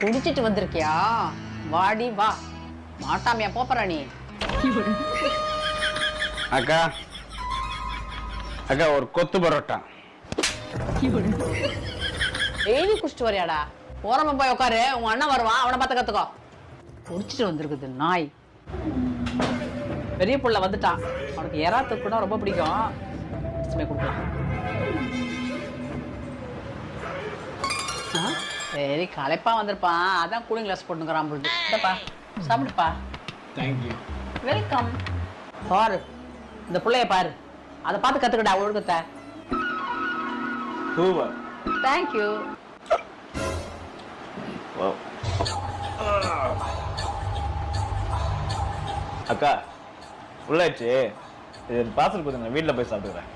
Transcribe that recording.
குடிச்சிட்டு வந்திருக்கியா? வாடி வா. மாட்டாமையா போப்பற நீ? அக்கா அக்கா ஒரு கொத்து பரோட்டா. டெய்லி குடிச்சிட்டு வரியாடா? ஓரமா போய் உட்காரு, உங்க அண்ணன் வருவான், அவனை பார்த்து கத்துக்கோ. குடிச்சிட்டு வந்திருக்குது நாய். பெரிய புள்ள வந்துட்டான், அவனுக்கு எறா தொக்குனா ரொம்ப பிடிக்கும். கொடுக்கலாம். சரி களைப்பா வந்திருப்பான், அதான் கூலிங் கிளாஸ் போட்டுக்கிறான் பொழுது. இதப்பா சாப்பிடுப்பா. தேங்க்யூ. வெல்கம். பாரு இந்த பிள்ளைய பாரு, அதை பார்த்து கத்துக்கடா ஒழுக்கத்தை. சூப்பர். தேங்க்யூ. அக்கா உள்ளாச்சு, இது பார்சல் கொடுங்க, வீட்டில் போய் சாப்பிட்டுக்கிறேன்.